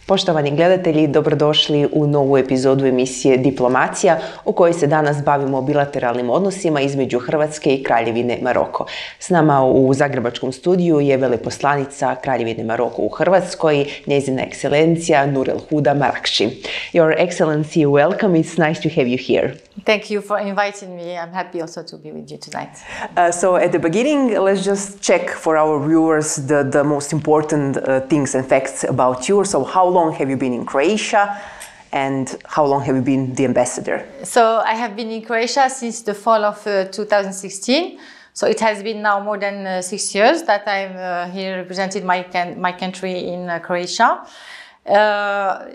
Poštovani gledatelji, dobrodošli u novu epizodu emisije Diplomacija, u kojoj se danas bavimo bilateralnim odnosima između Hrvatske i Kraljevine Maroko. S nama u zagrebačkom studiju je veleposlanica Kraljevine Maroko u Hrvatskoj, njezina ekscelencija Nour El Houda Marrakchi. Your Excellency, welcome. It's nice to have you here. Thank you for inviting me. I'm happy also to be with you tonight. So at the beginning, let's just check for our viewers the most important things and facts about you. So how long have you been in Croatia and how long have you been the ambassador? So I have been in Croatia since the fall of 2016. So it has been now more than 6 years that I'm here representing my country in Croatia.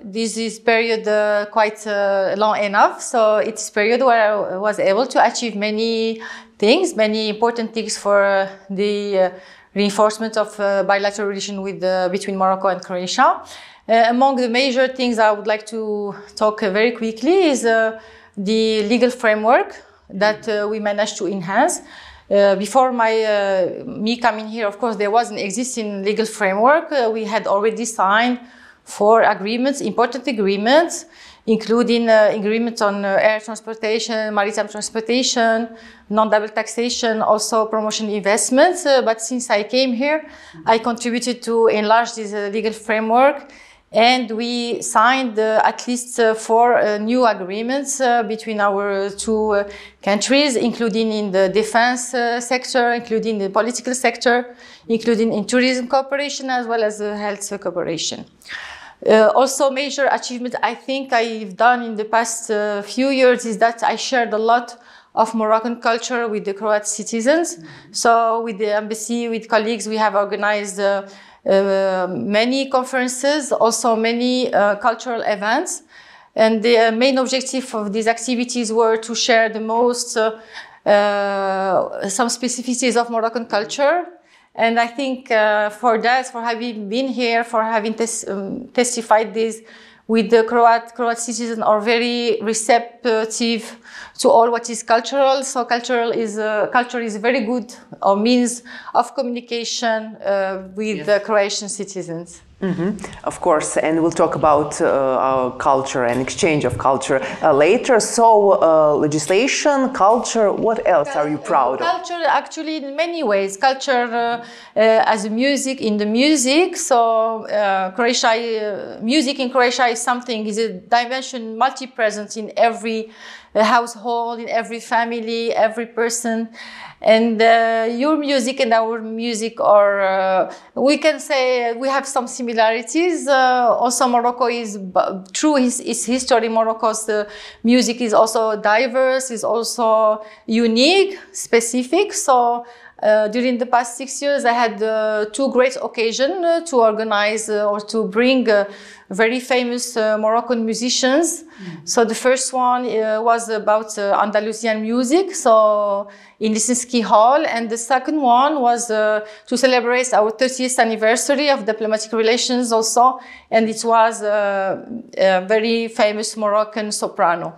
This is period quite long enough, so it's period where I was able to achieve many things, many important things for the reinforcement of bilateral relation between Morocco and Croatia. Among the major things I would like to talk very quickly is the legal framework that we managed to enhance. Before me coming here, of course, there was an existing legal framework. We had already signed 4 agreements, important agreements, including agreements on air transportation, maritime transportation, non-double taxation, also promotion investments. But since I came here, I contributed to enlarge this legal framework, and we signed at least 4 new agreements between our 2 countries, including in the defense sector, including the political sector, including in tourism cooperation, as well as health cooperation. Also, major achievement I think I've done in the past few years is that I shared a lot of Moroccan culture with the Croat citizens. So with the embassy, with colleagues, we have organized many conferences, also many cultural events. And the main objective of these activities were to share the most, some specificities of Moroccan culture. And I think for that, for having been here, for having testified this with the Croat citizens are very receptive to all what is cultural. So culture is a very good means of communication with the Croatian citizens. Of course, and we'll talk about our culture and exchange of culture later. So, legislation, culture, what else are you proud of? Culture, actually, in many ways. Culture as a music, in the music. So, music in Croatia is a dimension, multi-present in every household, in every family, every person. And your music and our music are, we can say we have some similarities. Also, Morocco is, through its history, Morocco's music is also diverse, is also unique, specific. So during the past 6 years, I had 2 great occasions to organize or to bring very famous Moroccan musicians. So the first one was about Andalusian music, so in Lisinski Hall, and the second one was to celebrate our 30th anniversary of diplomatic relations also, and it was a very famous Moroccan soprano.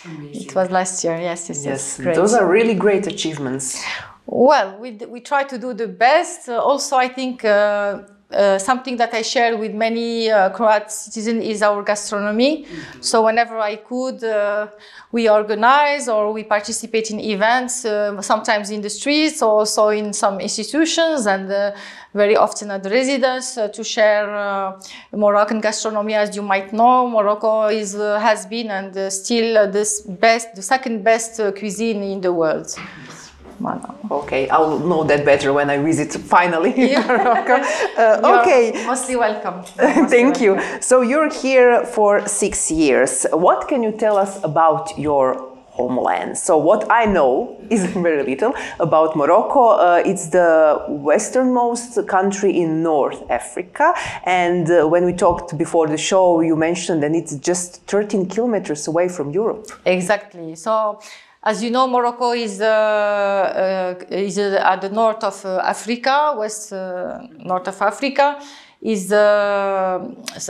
Amazing. It was last year, yes. Great. Those are really great achievements. Well, we try to do the best. Also, I think something that I share with many Croat citizens is our gastronomy. So whenever I could, we organize or we participate in events, sometimes in the streets, also in some institutions, and very often at the residence to share Moroccan gastronomy. As you might know, Morocco has been and still the second best cuisine in the world. Okay, I'll know that better when I visit finally Morocco. Okay. You're mostly welcome. Thank you. So you're here for 6 years. What can you tell us about your homeland? So what I know is very little about Morocco. It's the westernmost country in North Africa. And when we talked before the show, you mentioned that it's just 13 kilometers away from Europe. Exactly. So, as you know, Morocco is at the north of Africa, north of Africa, is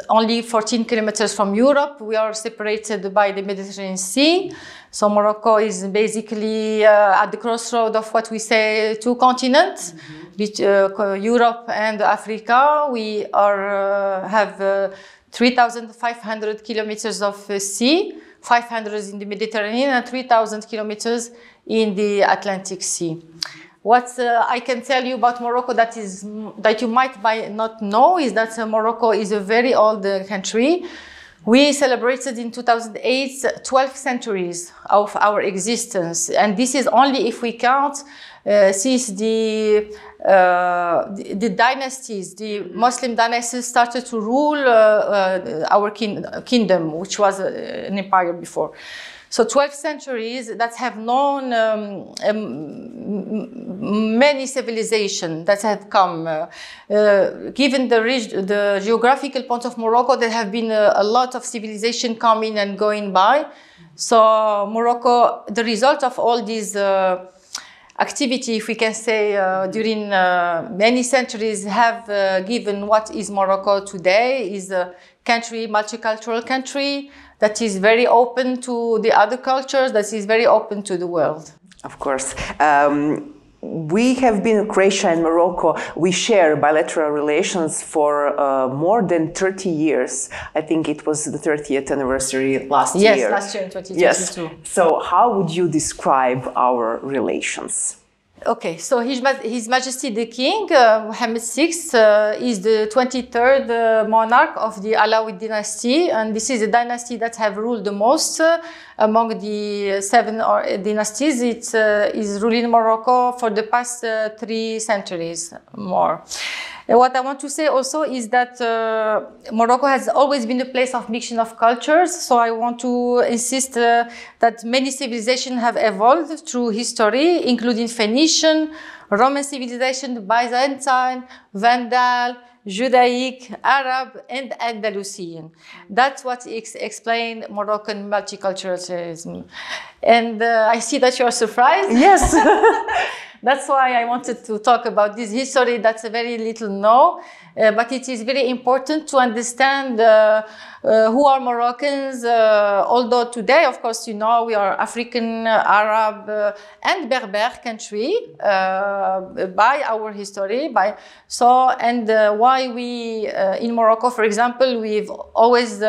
only 14 kilometers from Europe. We are separated by the Mediterranean Sea. So Morocco is basically at the crossroad of what we say 2 continents, Europe and Africa. We have 3,500 kilometers of sea, 500 in the Mediterranean, and 3,000 kilometers in the Atlantic Sea. What I can tell you about Morocco that you might not know is that Morocco is a very old country. We celebrated in 2008 12 centuries of our existence, and this is only if we count since the dynasties, the Muslim dynasties started to rule our kingdom, which was an empire before. So 12 centuries that have known many civilizations that have come. Given the geographical point of Morocco, there have been a lot of civilization coming and going by. So Morocco, the result of all these activity, if we can say, during many centuries have given what is Morocco today, is a country, multicultural country, that is very open to the other cultures, that is very open to the world. Of course. We have been in Croatia and Morocco. We share bilateral relations for more than 30 years. I think it was the 30th anniversary last year. Yes, last year in 2022. Yes. So how would you describe our relations? Okay, so His Majesty the King, Mohammed VI, is the 23rd monarch of the Alawid dynasty, and this is a dynasty that have ruled the most among the 7 dynasties. It is ruling Morocco for the past 3 centuries more. What I want to say also is that Morocco has always been a place of mixing of cultures. So I want to insist that many civilizations have evolved through history, including Phoenician, Roman civilization, Byzantine, Vandal, Judaic, Arab, and Andalusian. That's what explains Moroccan multiculturalism. And I see that you're surprised. Yes. That's why I wanted to talk about this history that's very little known, but it is very important to understand who are Moroccans, although today, of course, you know, we are African, Arab, and Berber country by our history. Why we, in Morocco, for example, we've always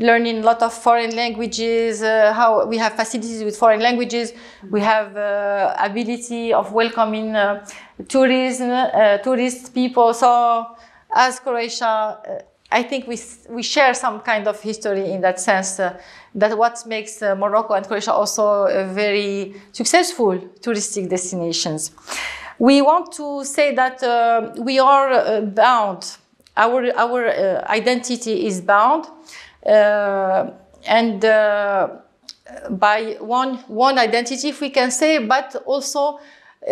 learning a lot of foreign languages, how we have facilities with foreign languages, we have ability of welcoming tourist people. So as Croatia, I think we share some kind of history in that sense, that what makes Morocco and Croatia also very successful touristic destinations. We want to say that we are bound, our identity is bound, by one identity, if we can say, but also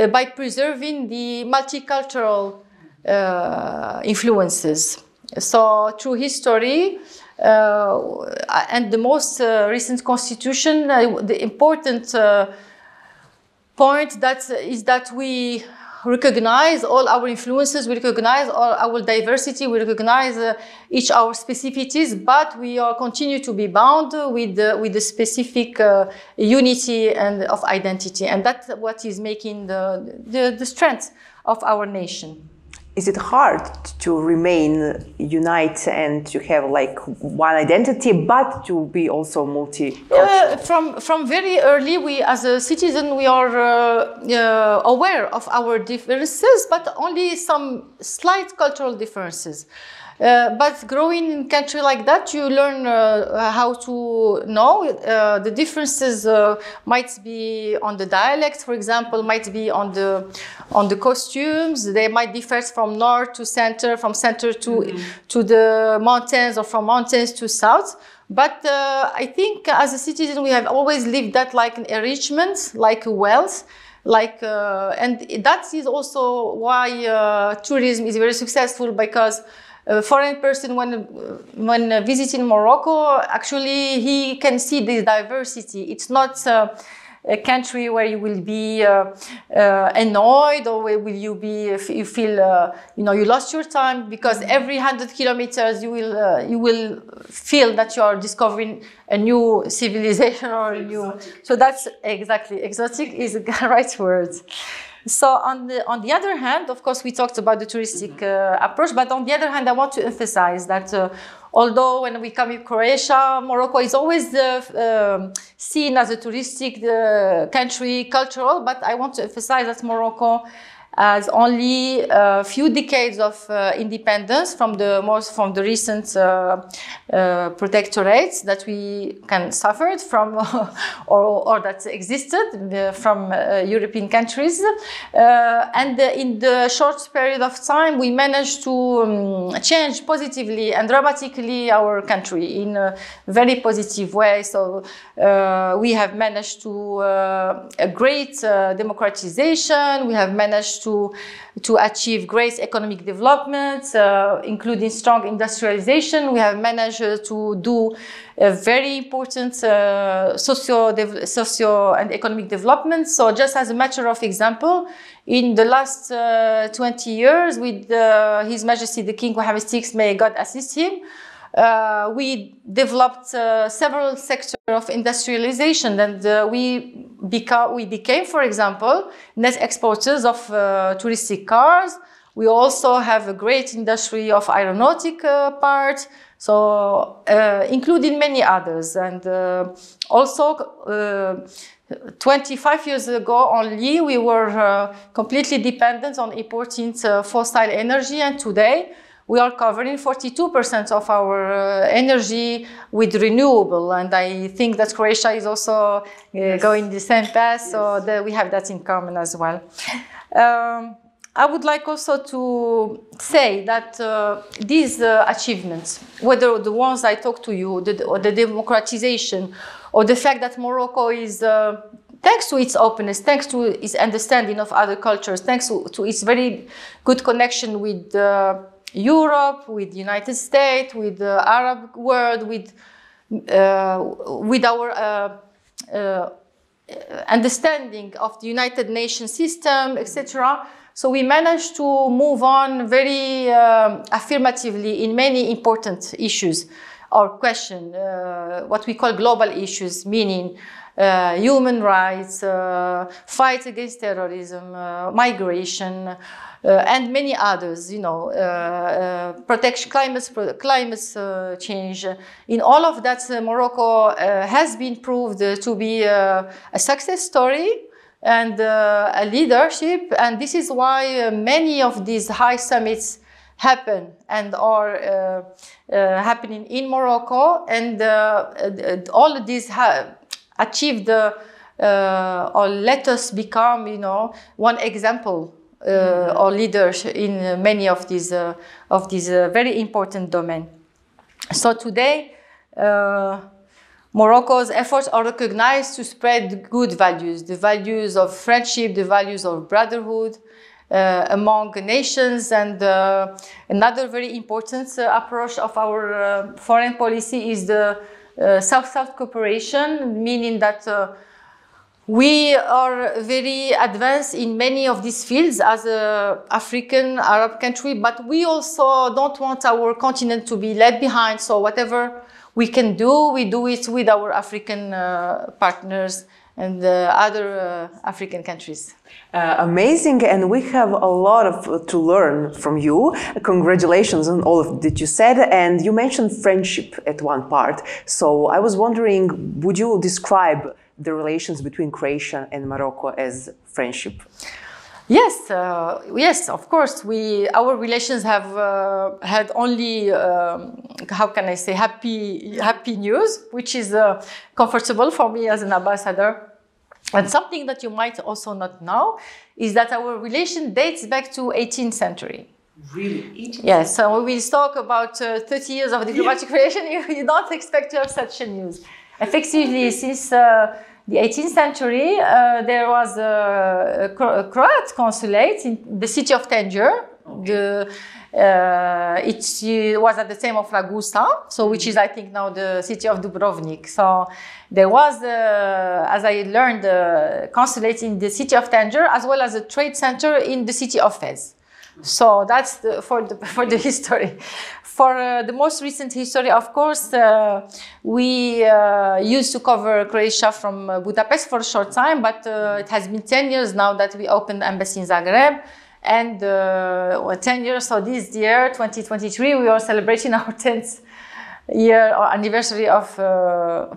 by preserving the multicultural influences. So through history and the most recent constitution, the important point is that we recognize all our influences, we recognize all our diversity, we recognize each our specificities, but we continue to be bound with the specific unity and of identity, and that's what is making the strength of our nation. Is it hard to remain united and to have like one identity, but to be also multicultural? From very early, we as a citizen, we are aware of our differences, but only some slight cultural differences. But growing in a country like that, you learn how to know the differences. Might be on the dialects, for example, might be on the costumes. They might differ from north to center, from center to the mountains, or from mountains to south. But I think as a citizen, we have always lived that like an enrichment, like a wealth. And that is also why tourism is very successful, because a foreign person, when visiting Morocco, actually he can see this diversity. It's not a country where you will be annoyed, or where you feel you lost your time, because every 100 kilometers you will feel that you are discovering a new civilization or a new. So that's exactly, exotic is the right word. So on the other hand, of course, we talked about the touristic approach, but on the other hand, I want to emphasize that although when we come to Croatia, Morocco is always seen as a touristic country, cultural, but I want to emphasize that Morocco has only a few decades of independence from the recent protectorates that we can suffered from or that existed from European countries, and in the short period of time we managed to change positively and dramatically our country in a very positive way. So we have managed to a great democratization. We have managed to achieve great economic development, including strong industrialization. We have managed to do a very important socio and economic development. So just as a matter of example, in the last 20 years with His Majesty the King Mohammed VI, may God assist him, we developed several sectors of industrialization, and we became, for example, net exporters of touristic cars. We also have a great industry of aeronautic part, so including many others. And also 25 years ago only, we were completely dependent on importing fossil energy, and today we are covering 42% of our energy with renewable, and I think that Croatia is also going the same path, so we have that in common as well. I would like also to say that these achievements, whether the ones I talked to you, or the democratization, or the fact that Morocco is, thanks to its openness, thanks to its understanding of other cultures, thanks to its very good connection with Europe, with the United States, with the Arab world, with our understanding of the United Nations system, etc. So we managed to move on very affirmatively in many important issues or questions, what we call global issues, meaning human rights, fight against terrorism, migration, and many others, you know, protection, climate change. In all of that, Morocco has been proved to be a success story and a leadership, and this is why many of these high summits happen and are happening in Morocco, and all of these have achieved or let us become, you know, one example or leaders in many of these very important domains. So today, Morocco's efforts are recognized to spread good values, the values of friendship, the values of brotherhood among nations, and another very important approach of our foreign policy is the South-South cooperation, meaning that we are very advanced in many of these fields as an African Arab country, but we also don't want our continent to be left behind. So whatever we can do, we do it with our African partners and other African countries. Amazing, and we have a lot to learn from you. Congratulations on all of that you said, and you mentioned friendship at one part. So I was wondering, would you describe the relations between Croatia and Morocco as friendship? Yes, yes, of course. Our relations have had only, how can I say, happy news, which is comfortable for me as an ambassador. And something that you might also not know is that our relation dates back to 18th century. Really? Yes, so we will talk about 30 years of diplomatic relation. You don't expect to have such a news. Effectively, since the 18th century, there was a Croat consulate in the city of Tangier. It was at the time of Ragusa, so which is, I think, now the city of Dubrovnik. So there was, as I learned, a consulate in the city of Tangier, as well as a trade center in the city of Fez. So that's for the history. For the most recent history, of course, we used to cover Croatia from Budapest for a short time, but it has been 10 years now that we opened the embassy in Zagreb. And 10 years, so this year, 2023, we are celebrating our 10th year or anniversary of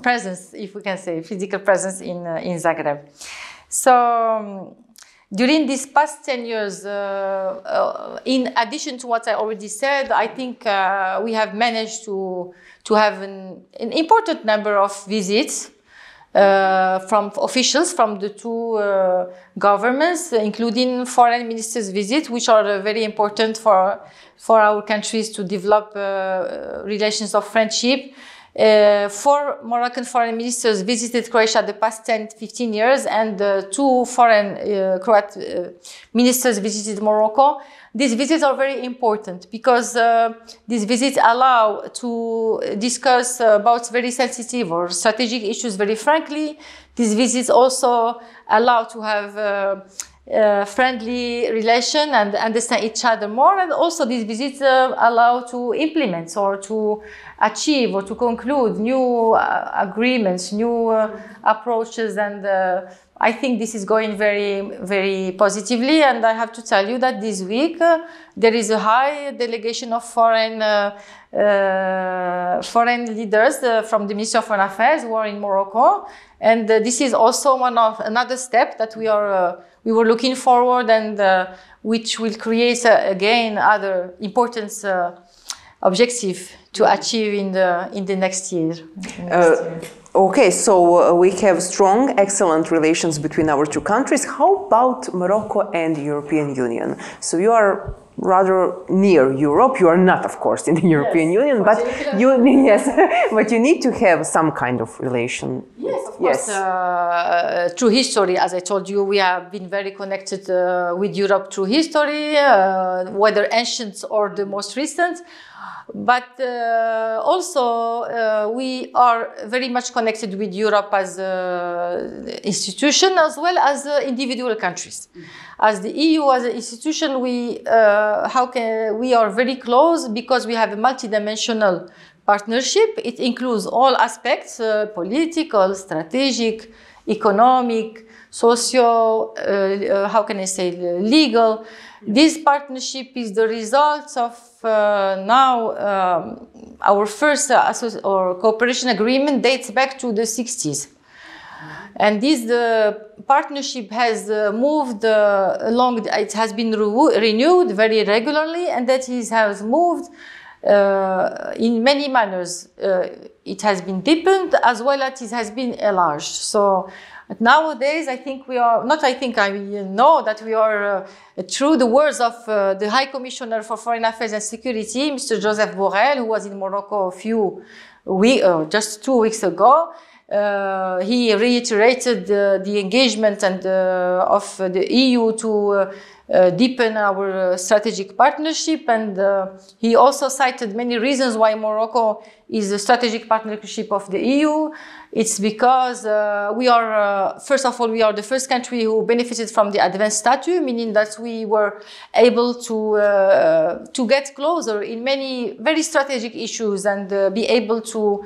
presence, if we can say, physical presence in Zagreb. So during these past 10 years, in addition to what I already said, I think we have managed to have an important number of visits from officials from the two governments, including foreign ministers' visits, which are very important for our countries to develop relations of friendship. 4 Moroccan foreign ministers visited Croatia the past 10-15 years, and 2 foreign Croat ministers visited Morocco. These visits are very important because these visits allow to discuss about very sensitive or strategic issues very frankly. These visits also allow to have friendly relation and understand each other more, and also these visits allow to implement or to achieve or to conclude new agreements, new approaches, and I think this is going very, very positively. And I have to tell you that this week there is a high delegation of foreign leaders from the Ministry of Foreign Affairs who are in Morocco, and this is also another step that we were looking forward, and which will create again other important objective to achieve in the next year. Okay, so we have strong, excellent relations between our two countries. How about Morocco and the European Union? So you are rather near Europe. You are not, of course, in the European Union, but you but you need to have some kind of relation. Yes, of course. Through history, as I told you, we have been very connected with Europe through history, whether ancient or the most recent. But also we are very much connected with Europe as an institution as well as individual countries. As the EU as an institution, we are very close because we have a multidimensional partnership. It includes all aspects: political, strategic, economic, socio, legal. This partnership is the result of our first cooperation agreement dates back to the 60s. And this partnership has moved along, it has been renewed very regularly, and that has moved in many manners. It has been deepened as well as it has been enlarged. So nowadays, I know that we are, through the words of the High Commissioner for Foreign Affairs and Security, Mr. Joseph Borrell, who was in Morocco just 2 weeks ago. He reiterated the engagement of the EU to deepen our strategic partnership, and he also cited many reasons why Morocco is a strategic partnership of the EU. It's because first of all, we are the first country who benefited from the advanced status, meaning that we were able to get closer in many very strategic issues and be able to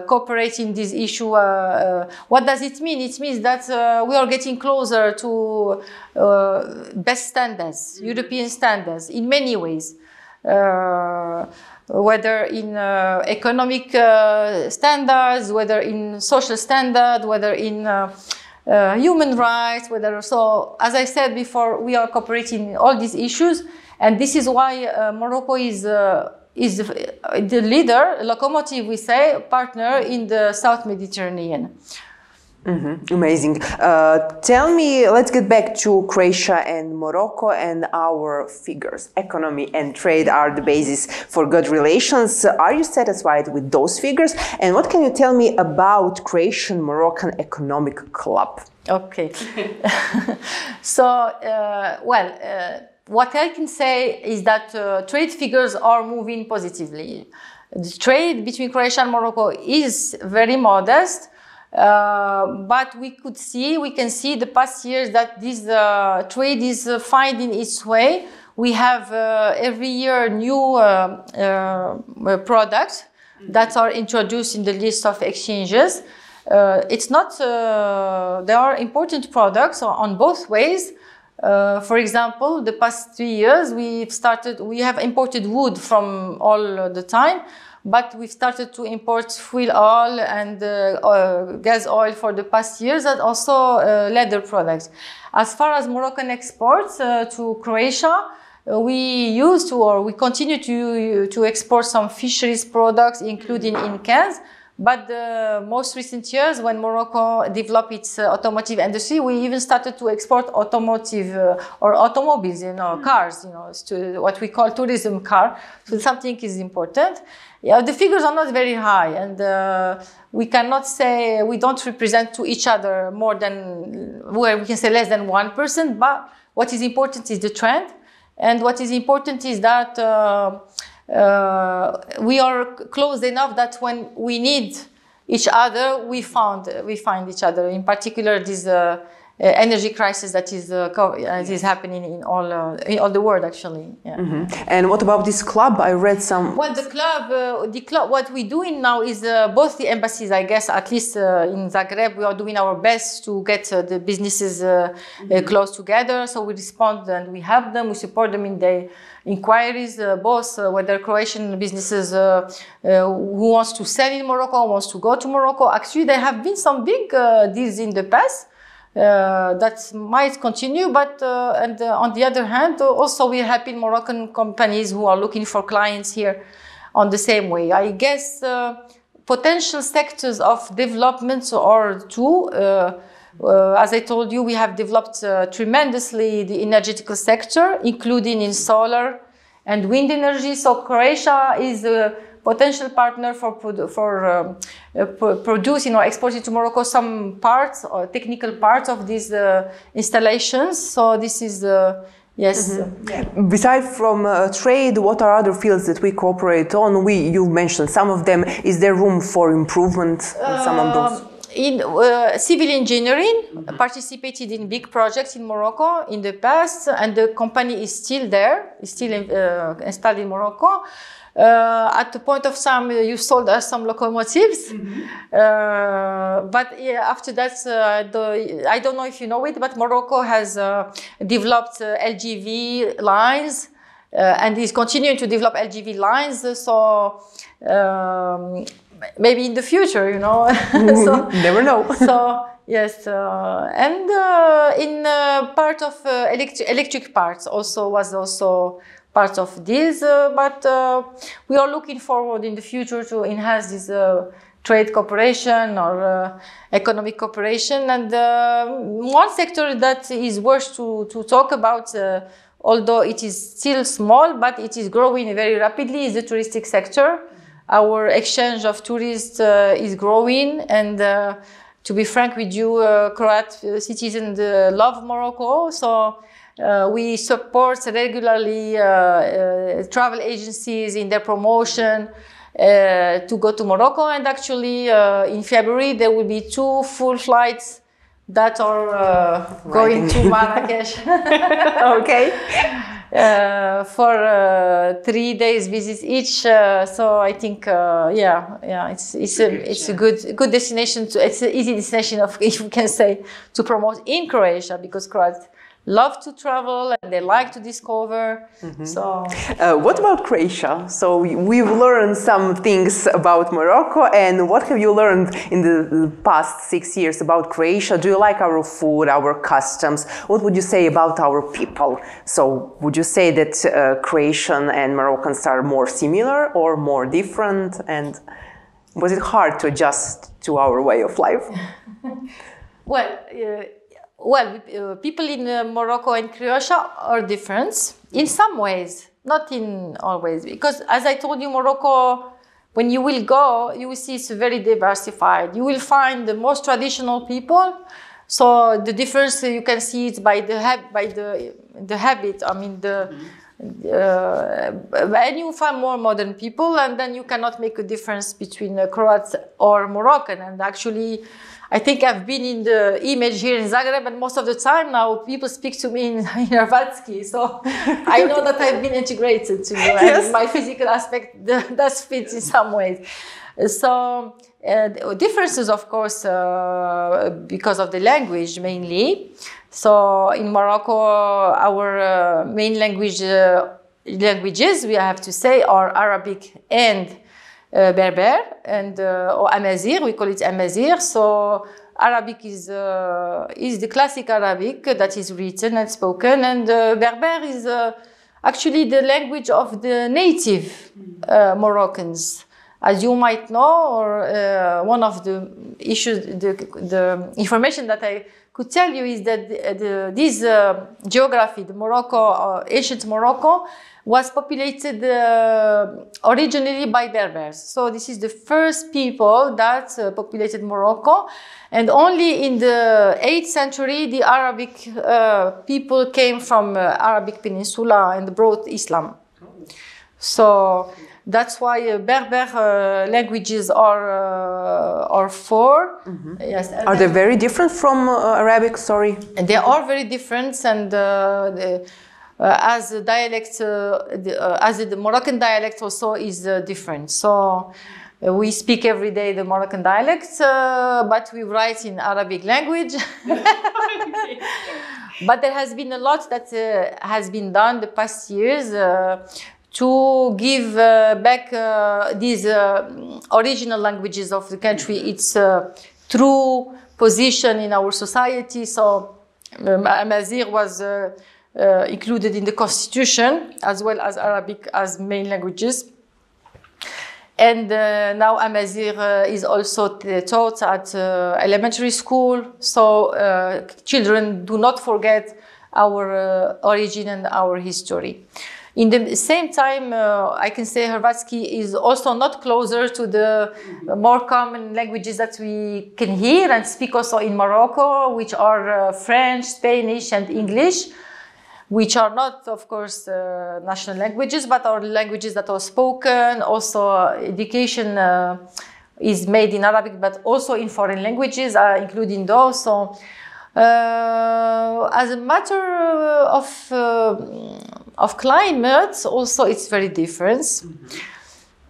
cooperate in this issue. What does it mean? It means that we are getting closer to best standards, European standards, in many ways. Whether in economic standards, whether in social standards, whether in human rights, so as I said before, we are cooperating in all these issues, and this is why Morocco is the leader, locomotive, we say, partner in the South Mediterranean. Mm-hmm. Amazing. Tell me, let's get back to Croatia and Morocco and our figures. Economy and trade are the basis for good relations. Are you satisfied with those figures? And what can you tell me about Croatian-Moroccan Economic Club? Okay. So, what I can say is that trade figures are moving positively. The trade between Croatia and Morocco is very modest. But we can see the past years that this trade is finding its way We have every year new products that are introduced in the list of exchanges. It's not, there are important products on both ways. For example, the past 3 years, we have imported wood from all the time, but we've started to import fuel oil and gas oil for the past years, and also leather products. As far as Moroccan exports to Croatia, we continue to export some fisheries products, including in cans. But the most recent years, when Morocco developed its automotive industry, we even started to export automotive or automobiles, cars, to what we call tourism car. So something is important. Yeah, the figures are not very high, and we cannot say, we don't represent to each other more than, where we can say less than 1%. But what is important is the trend, and what is important is that we are close enough that when we need each other, we find each other. In particular, this energy crisis that is happening in all the world, actually. Yeah. And what about this club? I read some. Well, the club. What we doing now is both the embassies. I guess at least in Zagreb, we are doing our best to get the businesses close together. So we respond and we help them. We support them in their inquiries, both whether Croatian businesses who wants to sell in Morocco, wants to go to Morocco. Actually, there have been some big deals in the past. That might continue, but and on the other hand, also we are helping Moroccan companies who are looking for clients here on the same way. I guess potential sectors of development are two. As I told you, we have developed tremendously the energetical sector, including in solar and wind energy. So Croatia is a potential partner for producing or exporting to Morocco some parts or technical parts of these installations. So this is yes. Besides from trade, what are other fields that we cooperate on? You mentioned some of them. Is there room for improvement on some of those? In civil engineering, participated in big projects in Morocco in the past, and the company is still there, is still installed in Morocco. At the point of time, you sold us some locomotives, but yeah, after that, I don't know if you know it, but Morocco has developed LGV lines and is continuing to develop LGV lines. So maybe in the future, so, never know. So yes, and in part of electric parts was also part of this, but we are looking forward in the future to enhance this trade cooperation or economic cooperation. And one sector that is worth to talk about, although it is still small, but it is growing very rapidly, is the touristic sector. Our exchange of tourists is growing, and to be frank with you, Croat citizens love Morocco, so we support regularly travel agencies in their promotion to go to Morocco. And actually, in February, there will be 2 full flights that are going to Marrakech. Okay. For 3 days visits each. So I think, it's a good destination. It's an easy destination, if you can say, to promote in Croatia, because Croats love to travel and they like to discover. So, what about Croatia? So we've learned some things about Morocco, and what have you learned in the past 6 years about Croatia? Do you like our food, our customs? What would you say about our people? So would you say that Croatian and Moroccans are more similar or more different? And was it hard to adjust to our way of life? Well, people in Morocco and Croatia are different in some ways, not in all ways. Because as I told you, Morocco, when you will go, you will see it's very diversified. You will find the most traditional people. So the difference you can see it by the habit. I mean, and you find more modern people, and then you cannot make a difference between Croats or Moroccan. And actually, I think I've been in the image here in Zagreb, and most of the time now people speak to me in Hrvatski, so I know that I've been integrated to you, and my physical aspect does fit in some ways. So differences, of course, because of the language mainly. So in Morocco, our main languages, we have to say, are Arabic and Berber, and or Amazigh. We call it Amazigh. So Arabic is the classic Arabic that is written and spoken, and Berber is actually the language of the native Moroccans. As you might know, or one of the issues, the information that I could tell you is that this geography, the Morocco, ancient Morocco, was populated originally by Berbers. So this is the first people that populated Morocco, and only in the 8th century the Arabic people came from Arabic Peninsula and brought Islam. So that's why Berber languages are four. Mm-hmm. Yes. Are they very different from Arabic? Sorry. And they are very different, and as a dialect, as the Moroccan dialect also is different. So we speak every day the Moroccan dialect, but we write in Arabic language. But there has been a lot that has been done the past years to give back these original languages of the country its true position in our society. So Amazigh was included in the constitution, as well as Arabic as main languages. And now Amazigh is also taught at elementary school, so children do not forget our origin and our history. In the same time, I can say Hrvatski is also not closer to the more common languages that we can hear and speak also in Morocco, which are French, Spanish, and English, which are not, of course, national languages, but are languages that are spoken. Also, education is made in Arabic, but also in foreign languages, including those. So, as a matter of climate, also it's very different. Mm-hmm.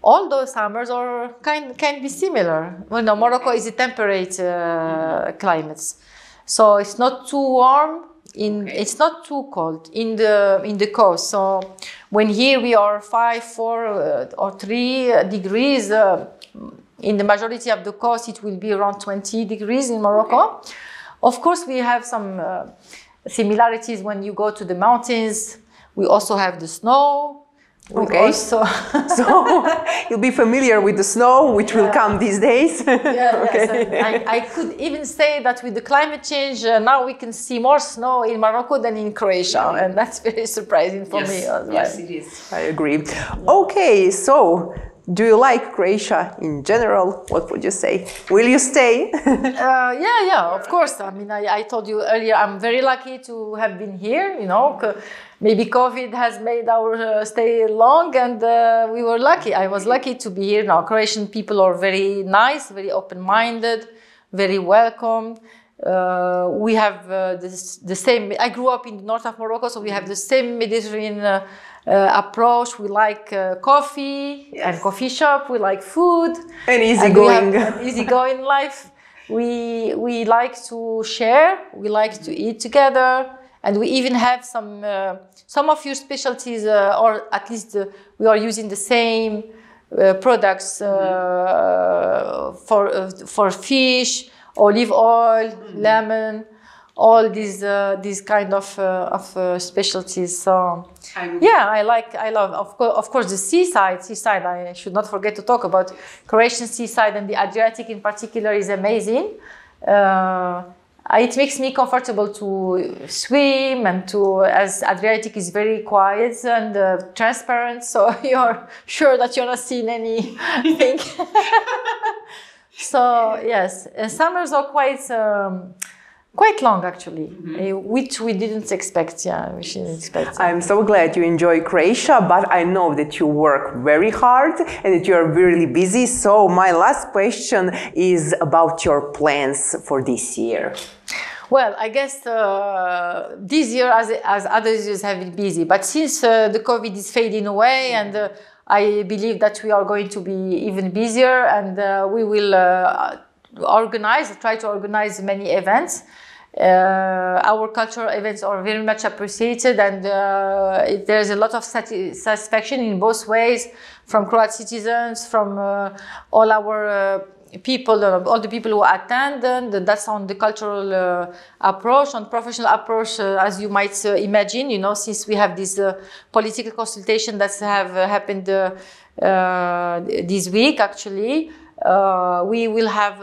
Although summers are can be similar. Well, no, Morocco is a temperate climate, so it's not too warm. It's not too cold in the coast. So when here we are 5, 4, or 3 degrees, in the majority of the coast it will be around 20 degrees in Morocco. Okay. Of course, we have some similarities when you go to the mountains. We also have the snow. Okay. So you'll be familiar with the snow, which will come these days. Yeah, okay. Yes. I could even say that with the climate change, now we can see more snow in Morocco than in Croatia, and that's very surprising for me as well. Yes, it is. I agree. Okay, so do you like Croatia in general? What would you say? Will you stay? Yeah, of course. I mean, I told you earlier, I'm very lucky to have been here, you know. Maybe COVID has made our stay long, and we were lucky. I was lucky to be here now. Croatian people are very nice, very open-minded, very welcome. We have the same. I grew up in the north of Morocco, so we have the same Mediterranean approach. We like coffee and coffee shop. We like food and easygoing. Easygoing life. We like to share. We like to eat together. And we even have some of your specialties, or at least we are using the same products for fish, olive oil, lemon, all these kind of specialties. So yeah, I love of course the seaside. I should not forget to talk about Croatian seaside, and the Adriatic in particular is amazing. It makes me comfortable to swim, and as Adriatic is very quiet and transparent, so you're sure that you're not seeing anything. So yes, summers are quite quite long actually, which we didn't expect. Yeah, we didn't expect. I'm so glad you enjoy Croatia, but I know that you work very hard and that you are really busy. So my last question is about your plans for this year. Well, I guess this year, as other years, have been busy. But since the COVID is fading away, and I believe that we are going to be even busier, and we will try to organize many events. Our cultural events are very much appreciated, and there's a lot of satisfaction in both ways, from Croat citizens, from all our people, all the people who attend, and that's on the cultural approach. On professional approach, as you might imagine, you know, since we have this political consultation that have happened this week, actually, we will have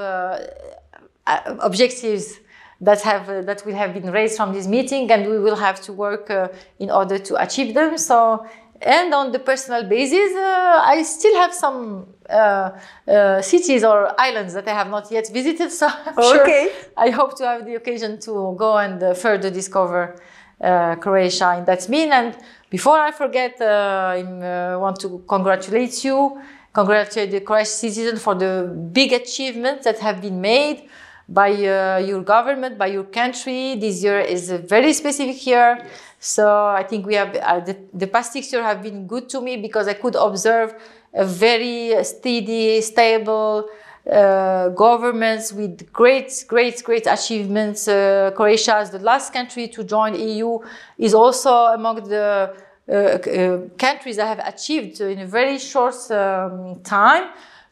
objectives that will have been raised from this meeting, and we will have to work in order to achieve them. So, and on the personal basis, I still have some cities or islands that I have not yet visited. So I'm sure I hope to have the occasion to go and further discover Croatia in that mean. And before I forget, I want to congratulate the Croatian citizens for the big achievements that have been made by your government, by your country. This year is a very specific year. Yes. So I think we have the past 6 years have been good to me, because I could observe a very steady, stable governments with great achievements. Croatia, as the last country to join EU, is also among the countries that have achieved in a very short time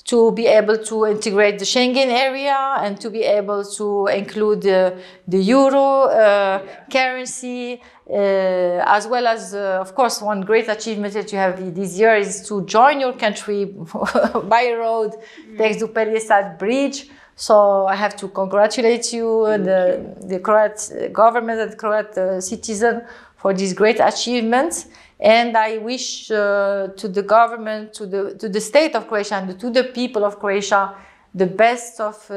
to be able to integrate the Schengen area and to be able to include the euro currency, as well as, of course, one great achievement that you have this year is to join your country by road, thanks to Pelješac Bridge. So I have to congratulate you, the Croat government and Croat citizen, for these great achievements. And I wish to the government, to the state of Croatia, and to the people of Croatia, the best of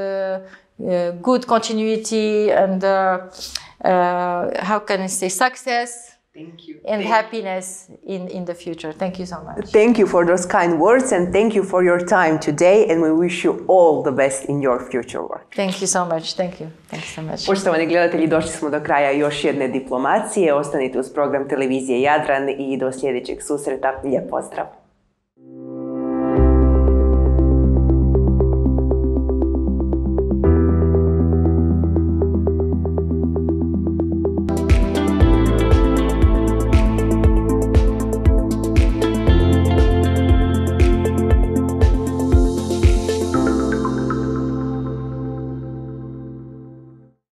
good continuity and how can I say, success. Thank you. And happiness in the future. Thank you so much. Thank you for those kind words, and thank you for your time today, and we wish you all the best in your future work. Thank you so much. Thank you. Thank you so much. Poštovani gledatelji, došli smo do kraja još jedne diplomacije. Ostanite uz program televizije Jadran i do sljedećeg susreta. Lijep pozdrav!